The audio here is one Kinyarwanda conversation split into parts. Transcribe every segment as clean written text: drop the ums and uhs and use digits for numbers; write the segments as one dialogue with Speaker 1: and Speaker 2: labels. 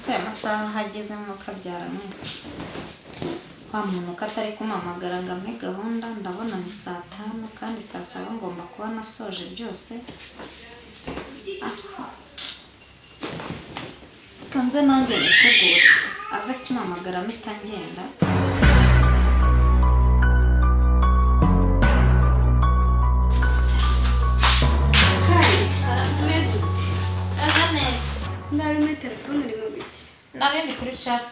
Speaker 1: se amasaha hageze mu kabyaramo wa muntu katari kumamagara ngo ampe gahunda ndabona ni saa 5 kandi saa 7 ngomba kuba nasoje byose kanze nanjye nitegure aze kumamagara mpita ngenda
Speaker 2: Nari muri telefone iri mu biki?
Speaker 1: Nari ndi kuri chat.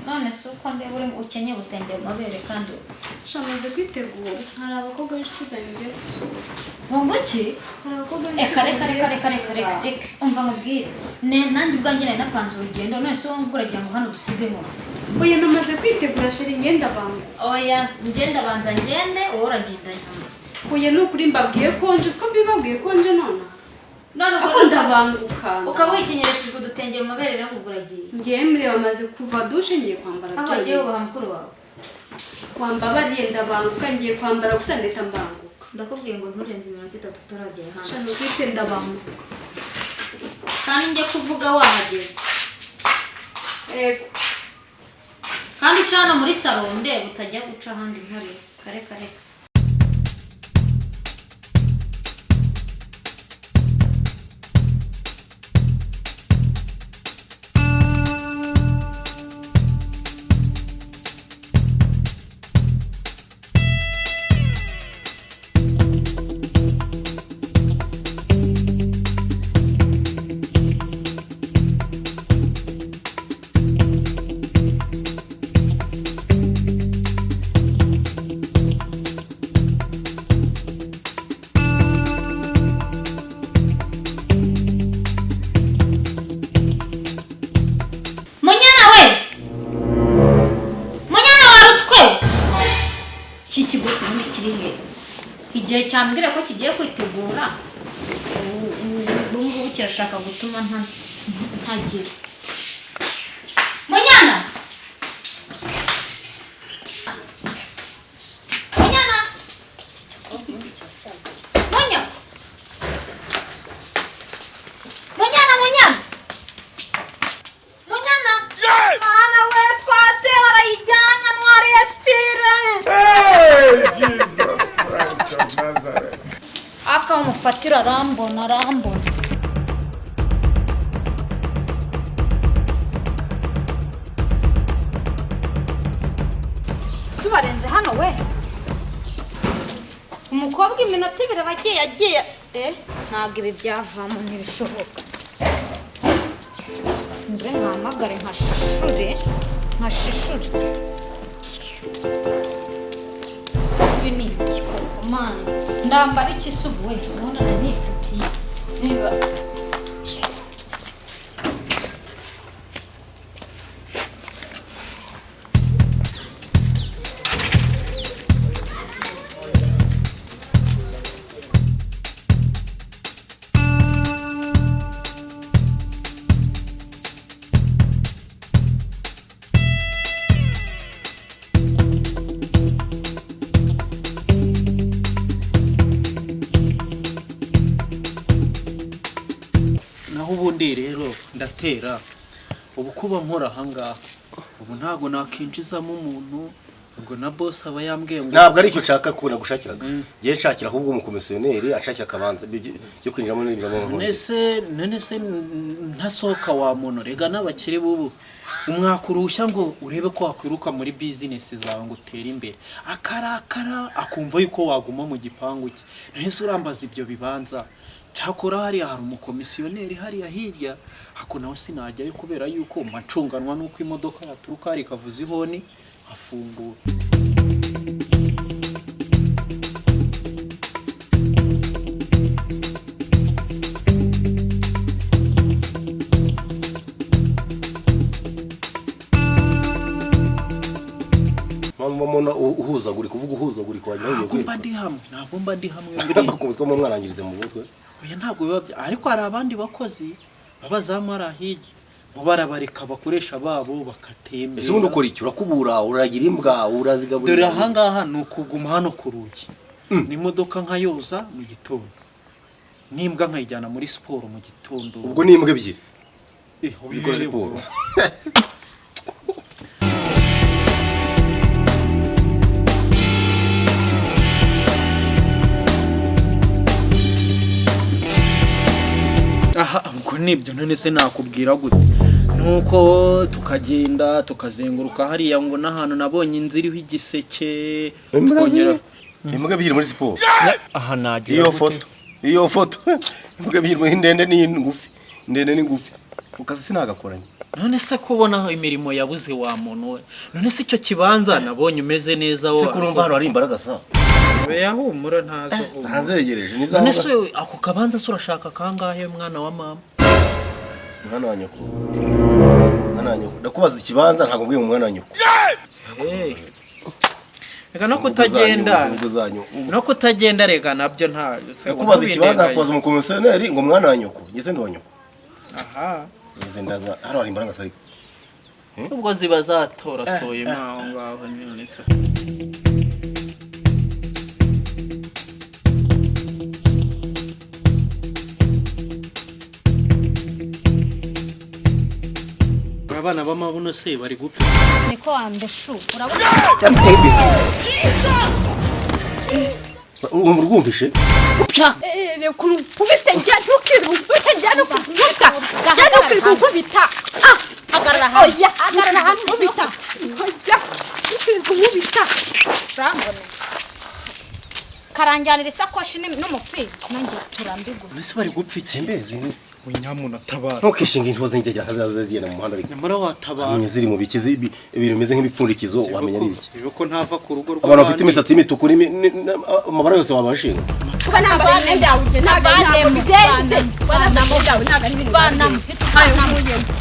Speaker 1: None se uko ndeba uri ukenye butenge mabere kandi
Speaker 2: shamaze kwitegura. Hari abakobwa b'inshuti zanjye ngiye gusura.
Speaker 1: Wumva iki?
Speaker 2: Hari abakobwa
Speaker 1: Kare. Umva mubwire. Nanjye ubwanjye nari napanze urugendo none se wowe uragira ngo hano dusigemo.
Speaker 2: Oya namaze kwitegura sheri ngenda bangu.
Speaker 1: Oya ngenda banza ngende wowe uragenda nyuma.
Speaker 2: Oya nukuri mbabwiye konje siko bibabwiye konje none.
Speaker 1: None
Speaker 2: ubwo ndabanguka.
Speaker 1: Ukaba wikinyereshejwe dutengeye mu mabere rero uragiye.
Speaker 2: Ngemre bamaze kuva dushe ngiye kwambara
Speaker 1: byo. Abagiye uba mukuru wawe.
Speaker 2: Wambabariye ndabanguka ngiye kwambara gusa ndeta mbanguka.
Speaker 1: Ndakubwiye ngo nturenze 30 tutaragera hano.
Speaker 2: Shano kwite ndabanguka.
Speaker 1: Kandi ngiye kuvuga wahageze.
Speaker 2: Ego.
Speaker 1: Kandi cyane muri salon ndebe utajya guca handi ntare kare. Igihe cyambwira ko kigiye kwitegura ubu kirashaka gutuma ntagira Munyana Ana we twate barayijyanya ntwari estire akamufatira arambona subarenze hano we umukobwa iminota 2 bagiye ntabwo ibi byavamo ntibishoboka nze nkamagare nkashishure bini man ndambara ikisubu we ubona nifitiye niba
Speaker 3: ubundi rero ndatera ubu kuba nkora hanga ubu ntago nakinjizamo umuntu ubwo na boss aba yambwiye ngo
Speaker 4: ntabwo ari cyo nshaka kubona gushakiraga giye nshakira ahubwo umukomisiyoneri ashakira kabanza byo kwinjiramo n'injiramo
Speaker 3: none se ntasohoka wa muntu rega n'abakire bubu umwakurushya ngo urebe ko wakwiruka muri business zawe ngo utere imbere akarakara akumva yuko waguma mu gipangu cye nese urambaza ibyo bibanza cyakora hari umukomisiyoneri hariya hirya hako nawe sinajyayo kubera yuko macunganwa nuko imodoka yaturuka hari kavuza ihoni afungura
Speaker 4: mama uhuzaguri kuvuga uhuzaguri kwajya
Speaker 3: ugiye kumba ndi hamwe
Speaker 4: bakubitwa mu mwarangirize mu butwe
Speaker 3: oya ntabwo biba ariko hari abandi bakozi babazamara higi barabareka bakoresha babo bakatembera
Speaker 4: ese ubundi ukora iki urakubura uragira imbwa urazigaburira
Speaker 3: dore ahangaha nukuguma hano ku rugi n'imodoka nkayoza mu gitondo n'imbwa nkayijyana muri siporo mu gitondo
Speaker 4: ubwo n'imbwa ebyiri ubikora siporo
Speaker 3: aha ubwo nibyo none se nakubwira gute nuko tukagenda tukazenguruka hariya ngo n'ahantu nabonye inzira iriho igiseke twongera
Speaker 4: imbwa biri muri siporo
Speaker 3: aha nagira
Speaker 4: iyo foto imbwa biri muri ndende n'ingufi ndende n'ingufi ukazi sinagakoranye
Speaker 3: none se kubona imirimo yabuze wa muntu we none se icyo kibanza nabonye umeze neza
Speaker 4: se kurumva hano hari imbaraga sa
Speaker 3: yahumura ntazo
Speaker 4: hanzegereje
Speaker 3: none
Speaker 4: nizaho
Speaker 3: se ako kabanza se urashaka kangahe mwana wa mama
Speaker 4: mwana wa nyoko ndakubaza ikibanza ntabwo mbwiye umwana wa nyoko
Speaker 3: reka no kutagenda reka nabyo nta
Speaker 4: ndakubaza ikibanza kubaza umukomisiyoneri ngo mwana wa nyoko ngeze ndi wa nyoko
Speaker 3: aha
Speaker 4: ngeze ndaza hano hari imbaraga sariko
Speaker 3: ubwo ziba zatoratoye mwaho ngaho none se abana b'amabuno se bari gupfa
Speaker 1: niko wambeshu urabona
Speaker 4: urwumvishe upya
Speaker 2: kubise njya ntukirumbuka nkubita
Speaker 1: hagarara hamwe
Speaker 2: hagarara hamwe nkubita nkubita
Speaker 1: urambona karanjyanira isakoshi n'umupira nanjye turambigura
Speaker 3: mbese bari gupfa iki
Speaker 4: mbezi
Speaker 3: winyamuna tabara
Speaker 4: ntukishinga intozi ngegera kazaza zigenda mu muhanda
Speaker 3: nyamara watabara
Speaker 4: amenye ziri mu bikizi ibintu bimeze nk'ibipfundikizo wamenya ari biki
Speaker 3: yuko ntava ku rugo
Speaker 4: abantu bafite imisatsi y'imituku amabara yose wabashinga
Speaker 2: kuba nambaye imyenda yawe ujye ntabwo bigenze wanambaye imyenda yawe ntabwo ari ibintu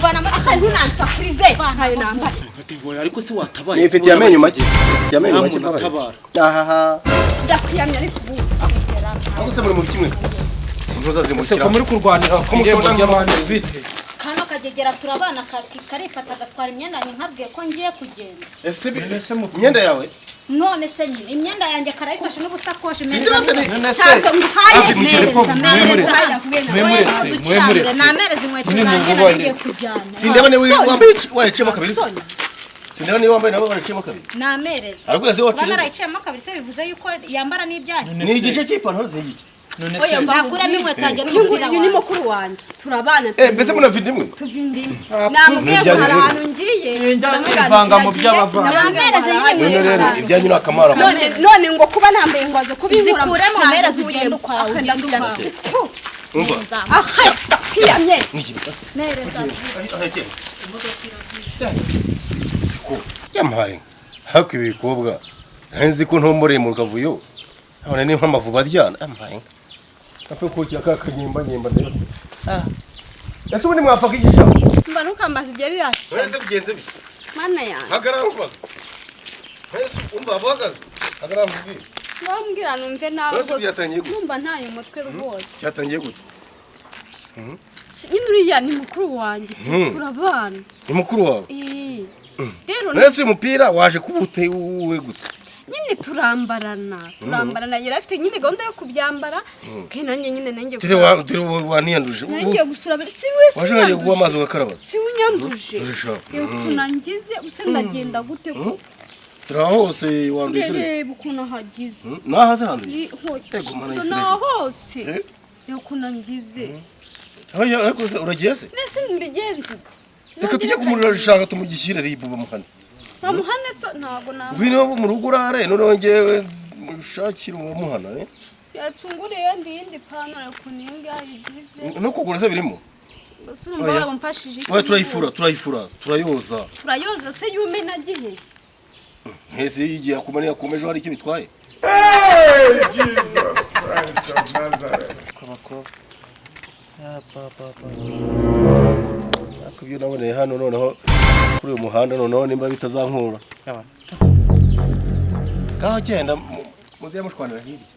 Speaker 2: vanamo asa ntunansakurize ntayo nambaye
Speaker 3: ariko se watabaye
Speaker 4: nifitiye amenyo make
Speaker 3: tabara
Speaker 4: ahaha
Speaker 2: ndakwiyamya ariko ubu
Speaker 4: ahubwo se muri mu kimwe sintuza ziri mu
Speaker 3: se ko
Speaker 4: kiraro
Speaker 3: muri kurwanira ku irembo ry'abandi bite
Speaker 1: kano kagegera turabana karifata gatwara imyenda nkabwiye ko ngiye kugenda
Speaker 4: ese imyenda yawe
Speaker 1: none se nyine imyenda yanjye karayifashe n'ubusakoshi namereza inkweto zanjye nagiye kujyana
Speaker 4: sindeba niwe wambaye wayicemo kabiri sindeba niwe wambaye nawe wayicemo kabiri
Speaker 1: namereza
Speaker 4: ariko se wacu
Speaker 1: narayicemo kabiri se bivuze yuko yambara n'ibyanjye
Speaker 4: ni igice cy'ipantaro z'igiki
Speaker 3: none se
Speaker 1: nakuramo inkweto yanjye n'umupira
Speaker 2: uyu ni mukuru wanjye turabana
Speaker 4: mbese munavindi imwe
Speaker 2: tuvindi imwe namubwiye ko hari ahantu ngiye
Speaker 3: ivanga mu by'abavanga
Speaker 1: namereza inkweto
Speaker 4: ibyanyu ni akamaro
Speaker 2: none ngo kuba nambaye ngwaze kubinkura
Speaker 1: zikuremo mereza ugenda ukwawe
Speaker 4: umva
Speaker 2: kwiyamye
Speaker 4: yampaye haku ibikobwa nzi ko ntomboreye mu kavuyo none ni nk'amavuba aryana yampaye apfe kukiya kakanyimba nyimba rero ese ubundi mwafaka igisha
Speaker 2: mba ntukamaze ibyo birashe
Speaker 4: ese bigenze bise
Speaker 2: mana yanjye
Speaker 4: hagarara kubaza ese umva abahagaze hagarara mubwire
Speaker 2: bambwira numve nawe
Speaker 4: ese byatangiye gute
Speaker 2: numva ntaye umutwe rwose
Speaker 4: byatangiye gute
Speaker 2: nyine uriya ni mukuru wanjye turabana
Speaker 4: ni mukuru wawe
Speaker 2: rero
Speaker 4: nese uyu mupira waje kubute uwe gutse
Speaker 2: nyine turambarana yari afite nyine gahunda yo kubyambara kandi nanjye nyine nanjye
Speaker 4: tire waniyanduje
Speaker 2: nanjye gusura si wese
Speaker 4: waje ngaje kuba amazi ugakaraba
Speaker 2: si unyanduje kunangize use ndagenda gute ko
Speaker 4: tira hose wanduye tire
Speaker 2: reba ukuntu hagize
Speaker 4: nahaze handuye
Speaker 2: ego mana hose yo kunangize
Speaker 4: oya ariko uragiye se
Speaker 2: nese mbigenze
Speaker 4: reka tujye kumurira rishaka tumugishyire ribu bamuhane
Speaker 2: bamuhane so ntago nabo
Speaker 4: ngwino mu rugo urare none ngewe mushakira umuhana
Speaker 2: yacunguriye yindi pantaro kuninga yigize
Speaker 4: no kugura se birimo
Speaker 2: Sumba bamfashije
Speaker 4: oya turayifura turayoza
Speaker 2: se yume nagihe
Speaker 4: ese igihe akumane yakomeje hari icyo bitwaye kabako akubyo naboneye hano noneho kuri uyu muhanda noneho nimba bitazankura ngaho genda muze yamushwanira hirya